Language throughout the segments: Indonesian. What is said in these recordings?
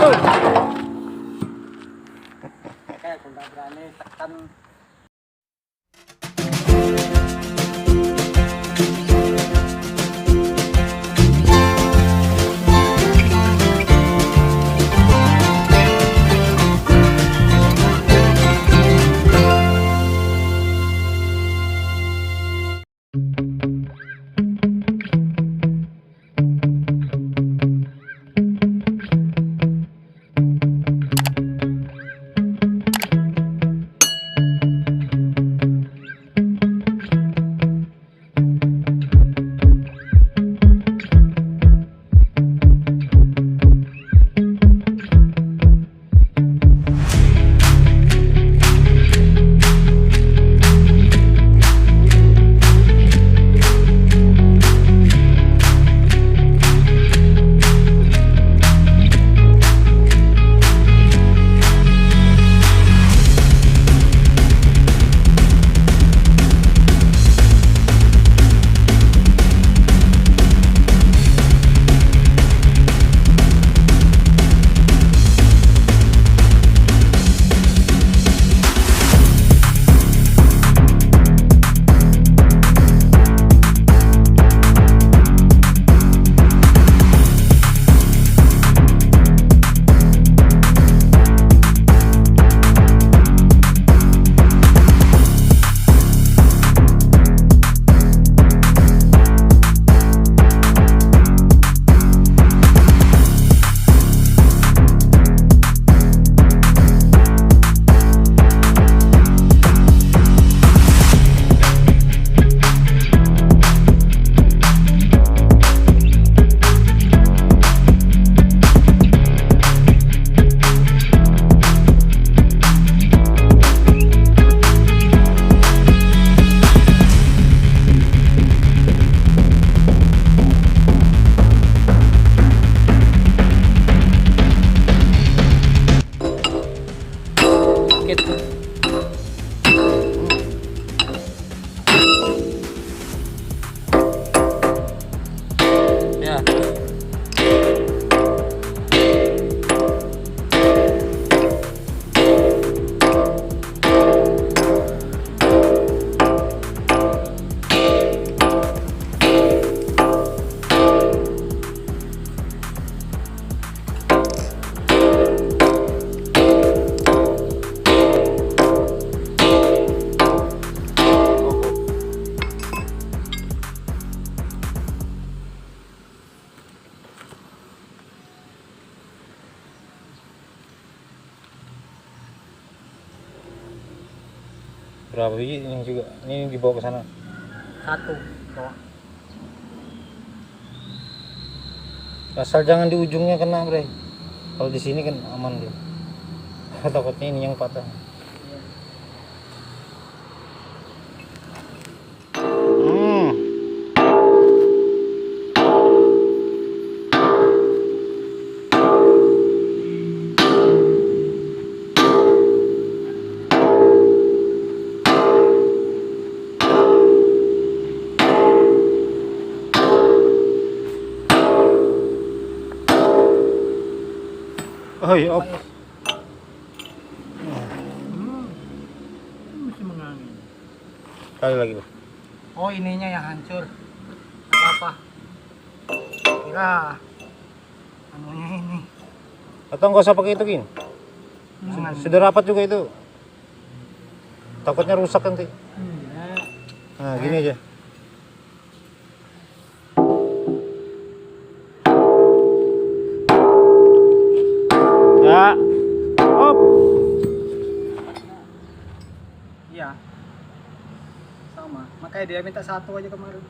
Kayak aku nggak berani tekan. Berapa biji ini juga? Ini dibawa ke sana. Satu bawa. Asal jangan di ujungnya kena, Bre. Kalau di sini kan aman dia. Takutnya ini yang patah. Oh iya, op. Masih mengangin. Kali lagi, Bro. Oh, ininya yang hancur. Apa? Kira anunya ini. Atau nggak usah pakai itu, Kin. Sudah rapat juga itu. Takutnya rusak nanti. Nah, gini aja. Ya. Op. Iya. Sama. Makanya dia minta satu aja kemarin.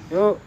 Yuk.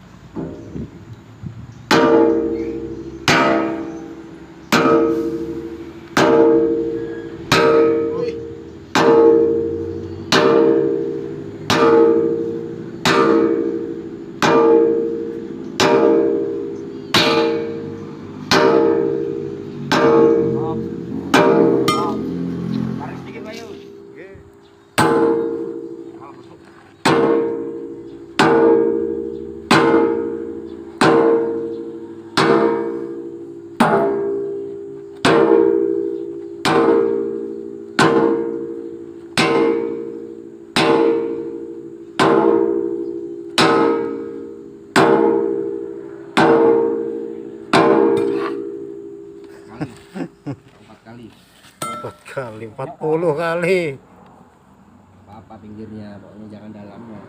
Empat kali, 40 kali. Apa pinggirnya, pokoknya jangan dalamnya.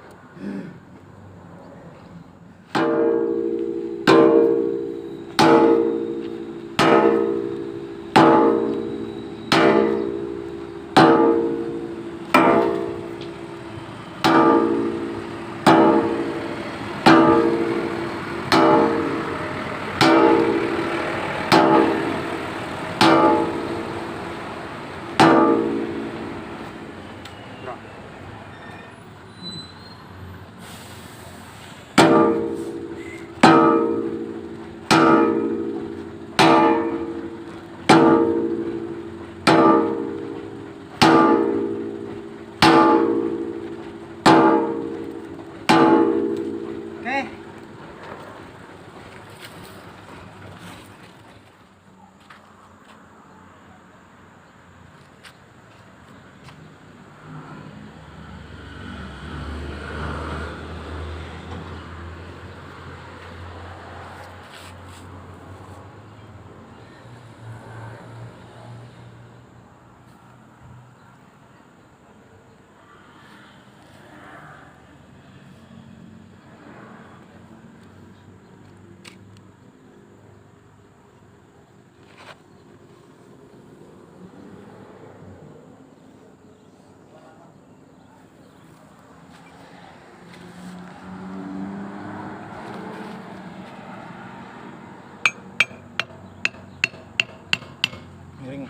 Miring.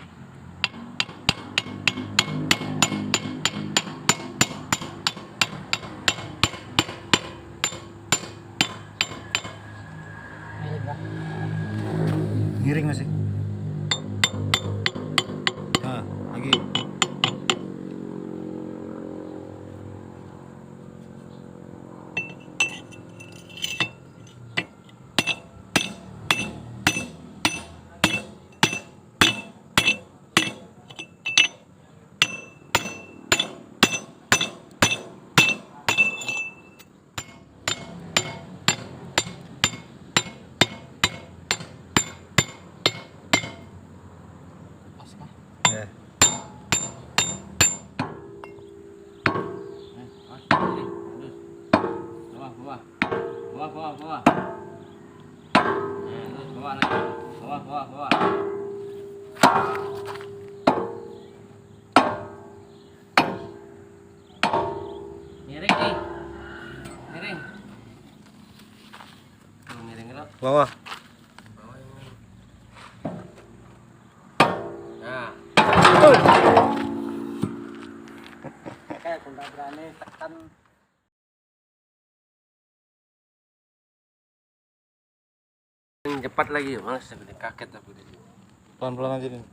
Miring masih. Nah, lagi. Ya. Bawah. Terus bawah lagi. Bawah. Miring nih. Miring. Miring lo. Bawah. Nah. Kayak aku nggak berani tekan. Cepat lagi, Mas. Saya kaget aku di sini. Pelan-pelan aja nih.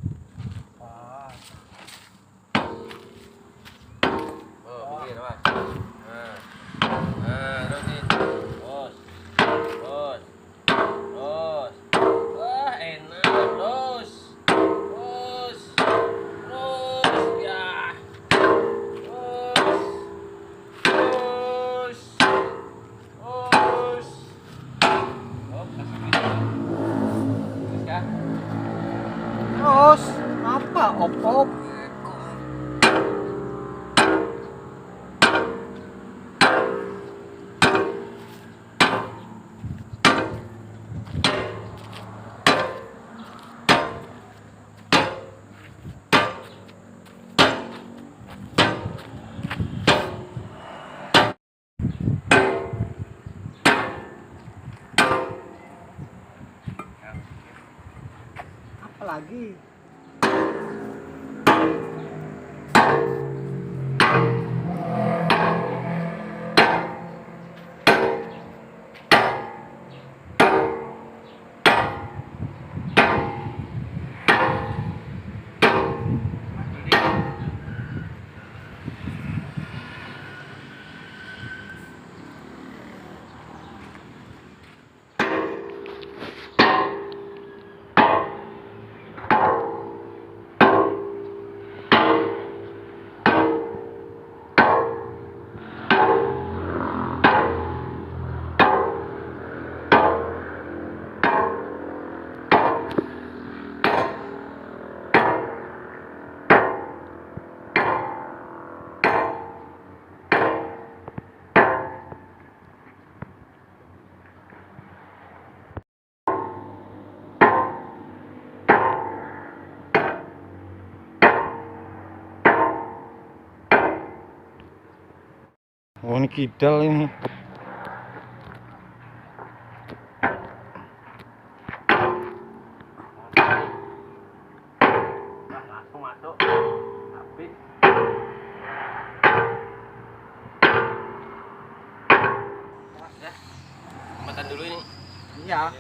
Oh, begini, Mas. Terusin. Terus. Wah, enak. Terus. Ya. Terus. Oh, kasih gitu. Terus, Kak. Terus. lagi. Oh, ini kidal ini. Langsung masuk. Habis. Ya. Tempatan dulu ini. Iya.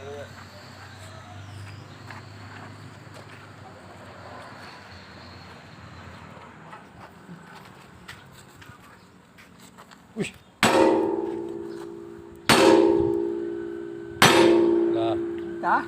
Wih. Lah. Dah.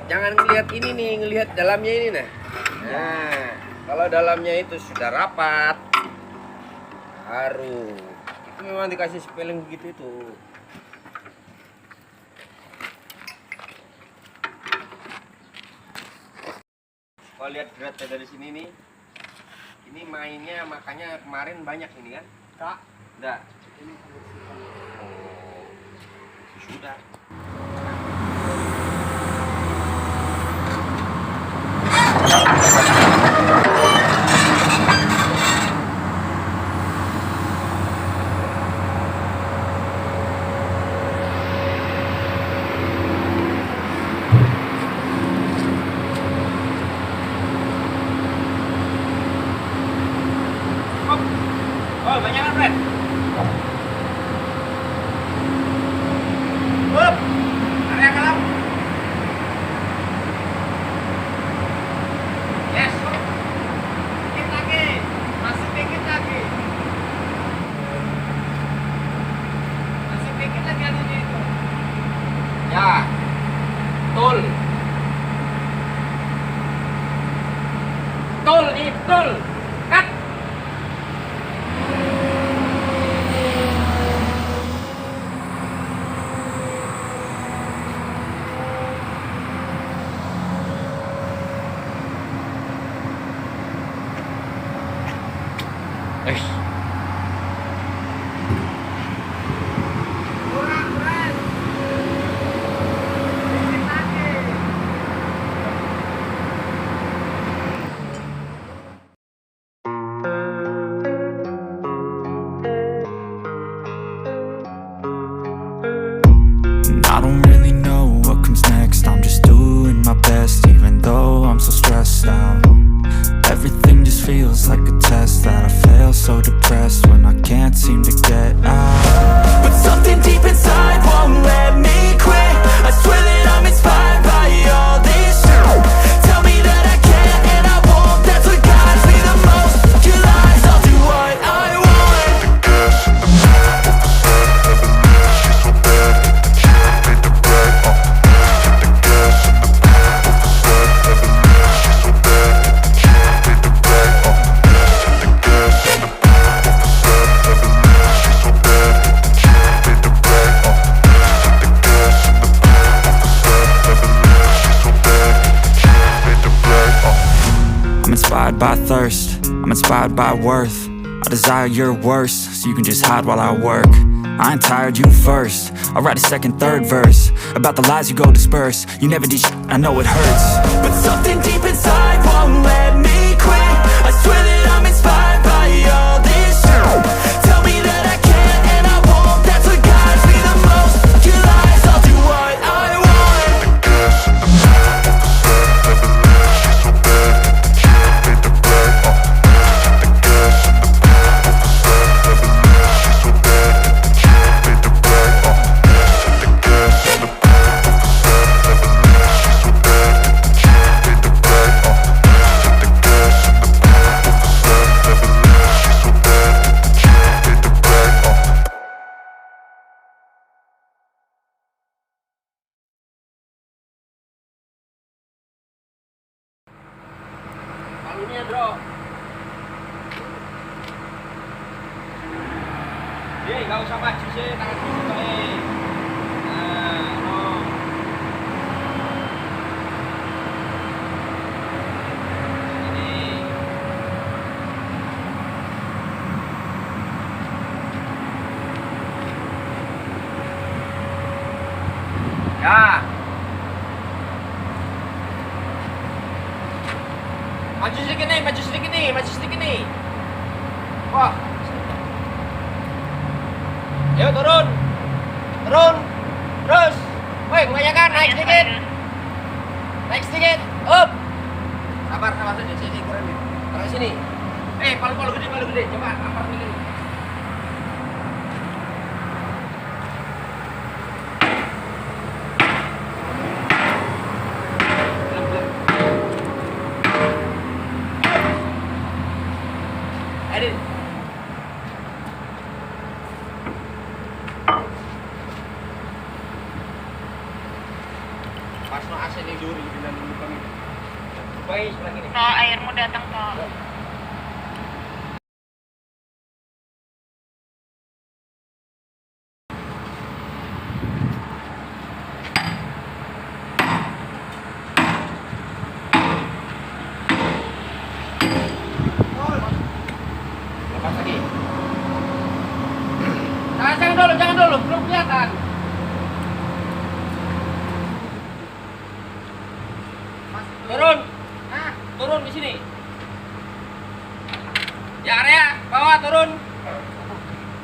Jangan ngelihat ini nih, ngelihat dalamnya ini nah. Nah, kalau dalamnya itu sudah rapat, harus itu memang dikasih spelling begitu itu. Kalau lihat beratnya dari sini nih, ini mainnya makanya kemarin banyak ini kan? Kak, Enggak. ini pembersihan. Oh, sudah. Oh, banyak kan, Fred? Up. Area kelam. Yes. Dikit lagi. Masih dikit lagi. Masih dikit lagi anunya itu. Ya. Betul. Betul nih, betul. Cut. Kurang, Fred. Dikit lagi. And I don't really know what comes next. I'm just doing my best, even though I'm so stressed out. Everything just feels like a test that I fail, so depressed when I can't seem to get out. But something deep inside won't let me quit. I swear that I'm inspired by all this shit. Tell me that I can't and I won't. That's what guides me the most. Your lies, I'll do what I want. I'm inspired by thirst, I'm inspired by worth. I desire your worst, so you can just hide while I work. I ain't tired, you first. I'll write a second, third verse about the lies you go disperse. You never did shit, I know it hurts. But something deep inside won't let me quit. I swear that I'm inspired by all this shit. Tell me that I can't and I won't. That's what guides me the most. Your lies, I'll do what I want. Palunya, bro. Nggak usah maju sih, tangan di situ, Nah, no. Ini. Ya. Maju sedikit nih, maju sedikit nih, maju sedikit nih. Wah. Ayo turun. Turun. Terus. Woi, kebanyakan naik sedikit. Naik sedikit. Up. Sabar, sabar saja. Sini, kurangin. Taruh sini. Palu gede, palu gede. Coba ampar dulu. Edit. Pas no AC nih duri dengan bukan ini. Baik, sebelah ini. Toh airmu datang toh. coba turun.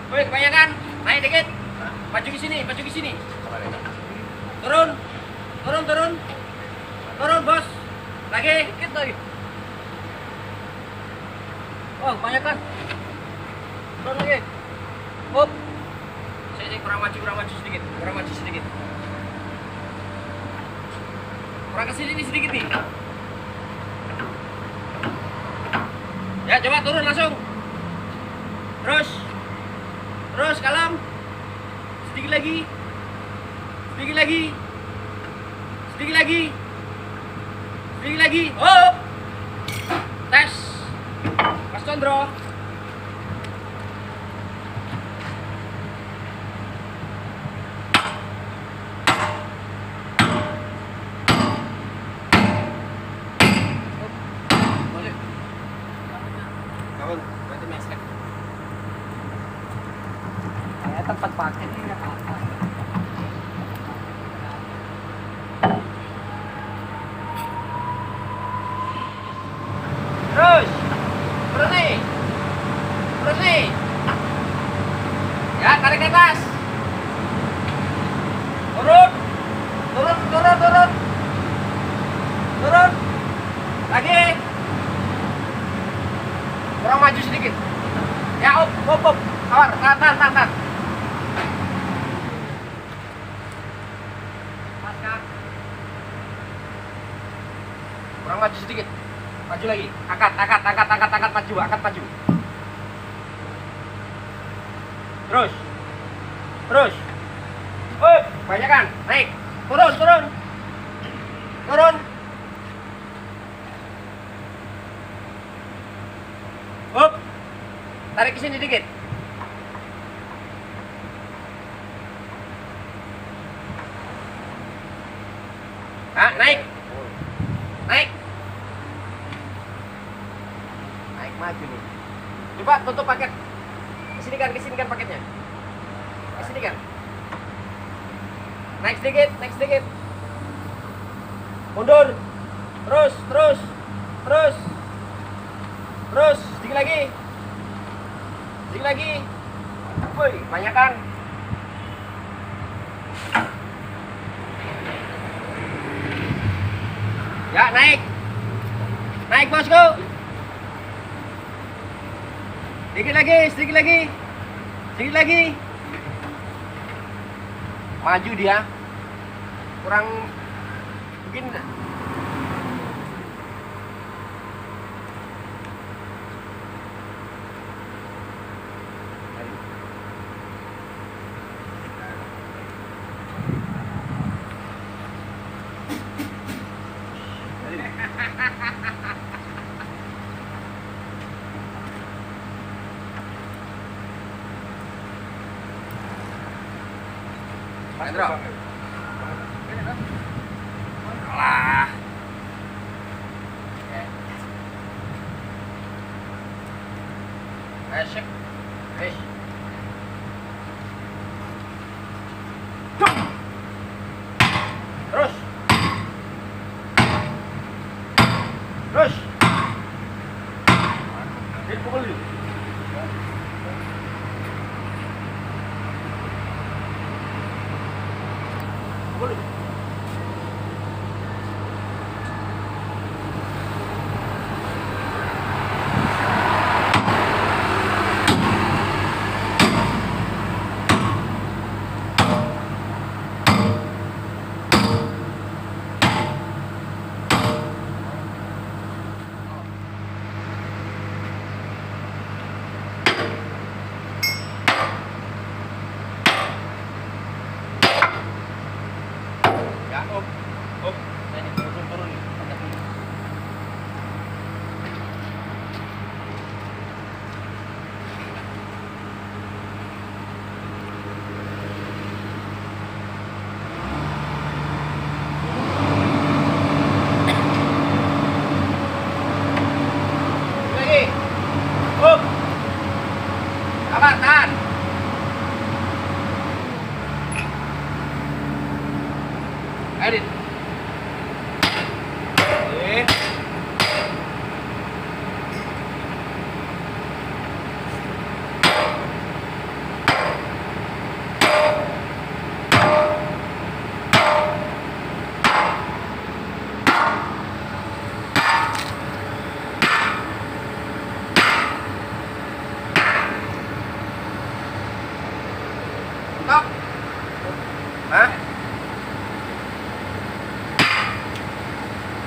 Woi, kebanyakan. Naik dikit. Maju ke sini, maju ke sini. Turun. Turun, turun. Turun, Bos. Lagi, dikit lagi. Oh, kebanyakan. Turun lagi. Up. Sini kurang maju sedikit. Kurang maju sedikit. Kurang ke sini sedikit nih. Ya, coba turun langsung. Terus. Terus kalem. Sedikit lagi. Sedikit lagi. Sedikit lagi. Sedikit lagi. Oh. Tes. Mas Condro. Boleh. Kawan, berarti mesek. Kayak tempat pakai ini nggak apa-apa. Terus. Terus nih. Terus nih. Ya, tarik ke atas. Turun. Turun, turun, turun. Turun. Lagi. Kurang maju sedikit. Ya, up. Sabar, tahan. Pasang. Kurang maju sedikit. Maju lagi. Angkat, maju. Terus. Banyakan. Naik. Turun. Up. Tarik ke sini dikit. Naik. Naik maju nih. Coba tutup paket. Kesini kan paketnya. Kesini kan. Naik sedikit. Mundur. Terus. Sedikit lagi. Woi, banyakan. Ya, naik. Naik, bosku. Sedikit lagi. Maju dia. Kurang begini. Hendro. Alah. Asik. Terus. Dipukul dulu.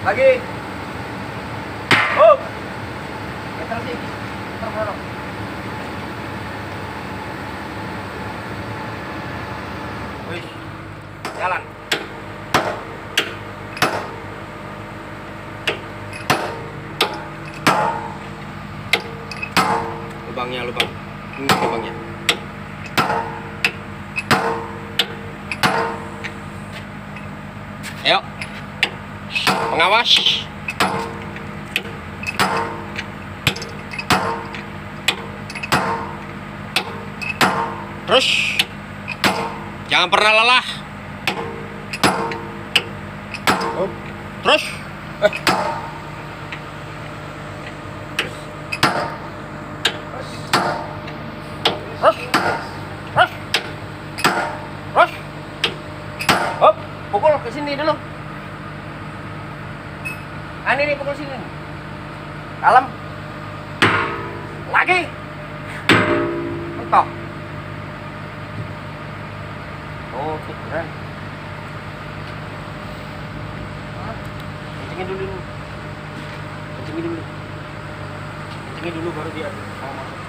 Lagi. Up. Kita sih. Terus. Wih. Jalan. Lubang. Ini lubangnya. Ayo. Pengawas. Terus. Jangan pernah lelah. Terus. Hop, pukul ke sini dulu. Ini pukul sini. Kalem. Lagi. Mentok. Oh, keren. Kencengin dulu. Kencengin dulu baru dia masuk.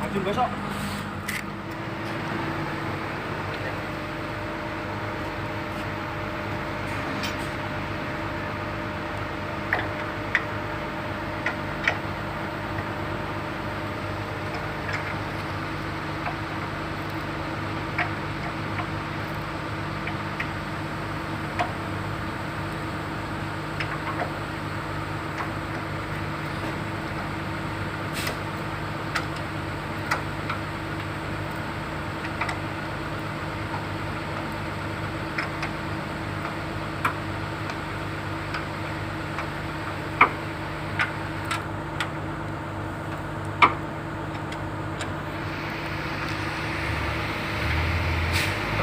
Maju besok.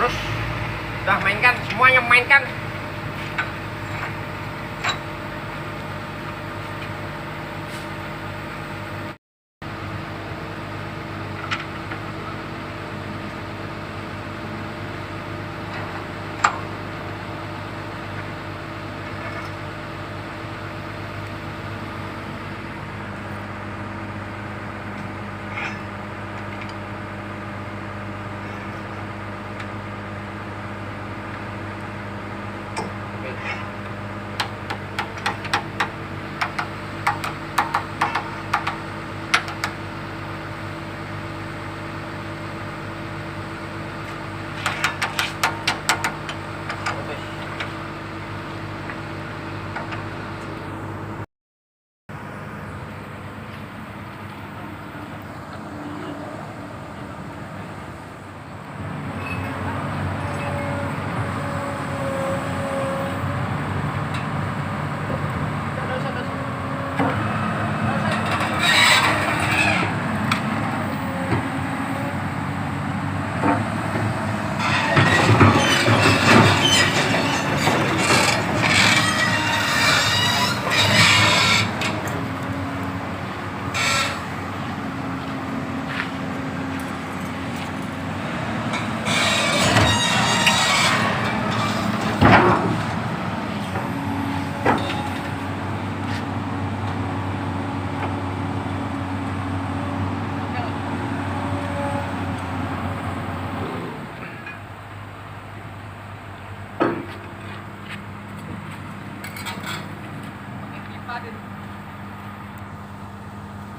Terus udah mainkan, semuanya mainkan.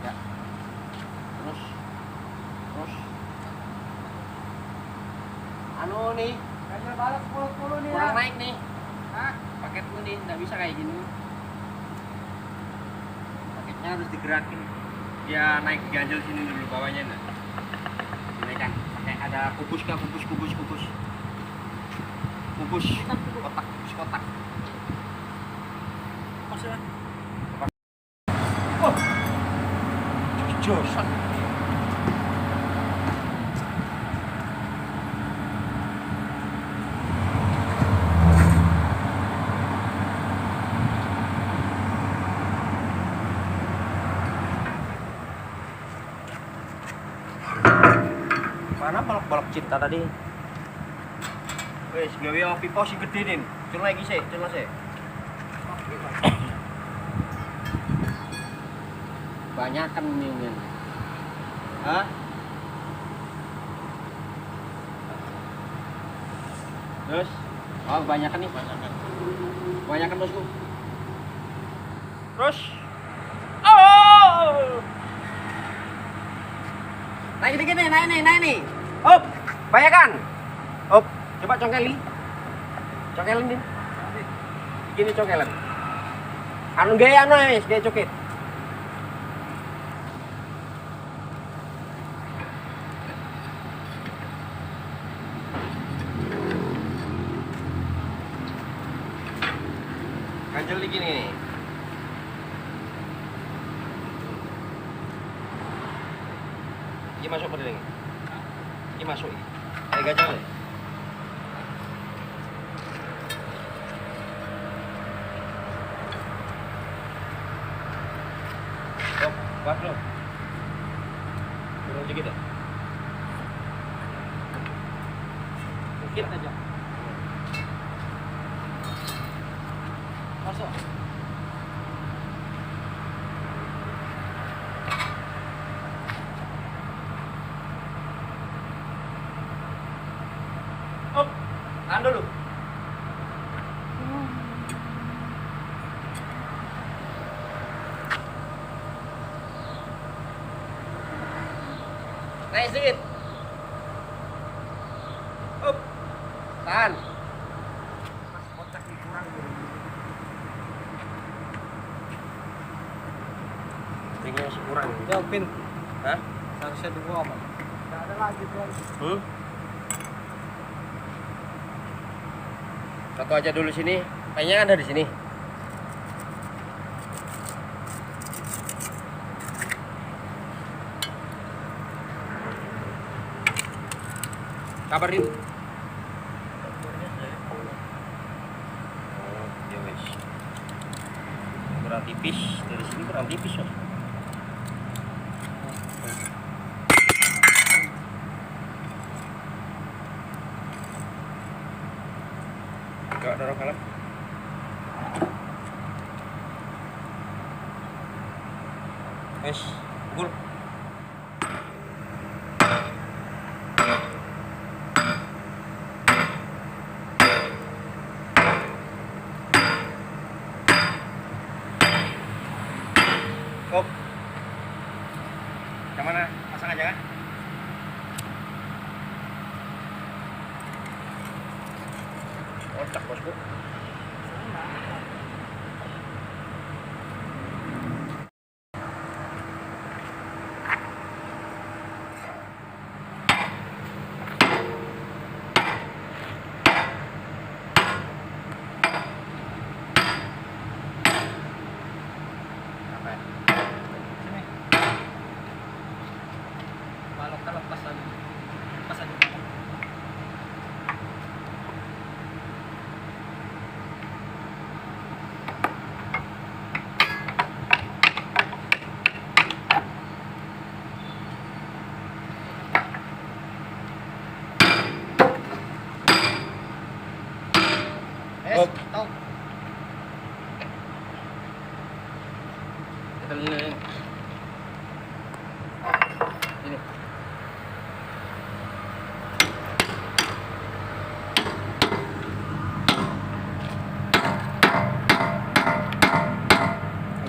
Ya. Terus. Anu nih, Ganjil balap 10 nih kurang ya. naik nih. Hah? Paket lu nih, nggak bisa kayak gini. Paketnya harus digerakin. Dia naik ganjil sini dulu bawahnya nah. Dinaikkan. Pakai ada kubus kah, kubus. Kubus kotak. Maksudnya? Oh. Josan. Mana balok-balok cinta tadi? Wes, gawe pipa sing gede nih. Culun lagi sih, culun sih. Banyakan nih. Hah? Terus? Oh, kebanyakan nih. Kebanyakan bosku. Terus? Oh! Naik dikit nih, naik nih. Hop, banyakan. Hop, coba congkelin. Congkelin din. Gini congkelin. Anu gaya guys, gaya cokit. Ganjel lagi nih. Ini masuk pada ini. Ini masuk ini. Ayo ganjel nih. Stop, bak lo. Turun dikit ya. Dikit aja. Masuk. Op, tahan dulu. Naik sedikit. Op, tahan. Kocak nih kurang dulu. Ringnya masih kurang. Jawabin. Hah? Seharusnya 2 apa? Nggak ada lagi tuh. Satu aja dulu sini. Kayaknya kan ada di sini. Kabarin. Oh, ya wes. Kurang tipis dari sini, kurang tipis ya. Gak dorong kalah. Wes, pukul. Op. Yang mana? Pasang aja kan? Kocak bosku. Sini. Baloknya lepas aja. Lepas aja. Op. Stop. Kita lihat. Ini.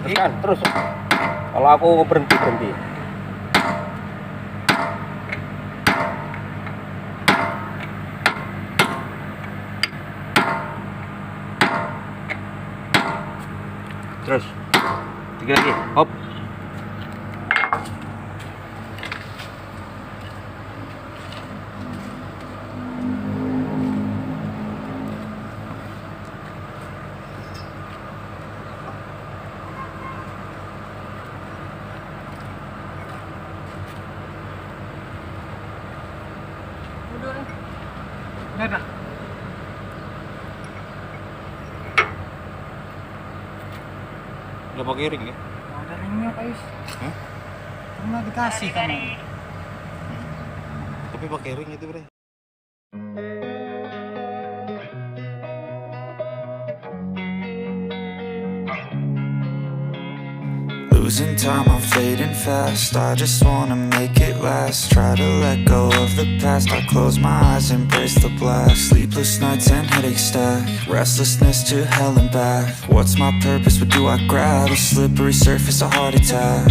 Tekan terus. Kalau aku berhenti. Terus. 3 lagi. Hop. Udah dah. Udah pakai ring ya? Nggak ada ringnya Pak Is. Hah? Pernah dikasih kamu. Tapi pakai ring itu bre. Losing time, I'm fading fast. I just wanna make it last. Try to let go of the past. I close my eyes, embrace the blast. Sleepless nights and headaches stack. Restlessness to hell and back. What's my purpose? What do I grab? A slippery surface, a heart attack.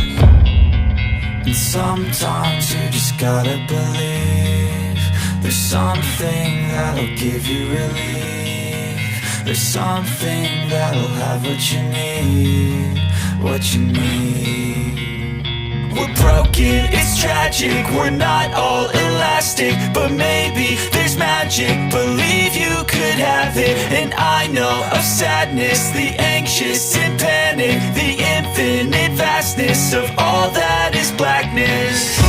And sometimes you just gotta believe there's something that'll give you relief. There's something that'll have what you need, what you need. We're broken, it's tragic, we're not all elastic, but maybe there's magic, believe you could have it. And I know of sadness, the anxious and panic, the infinite vastness of all that is blackness.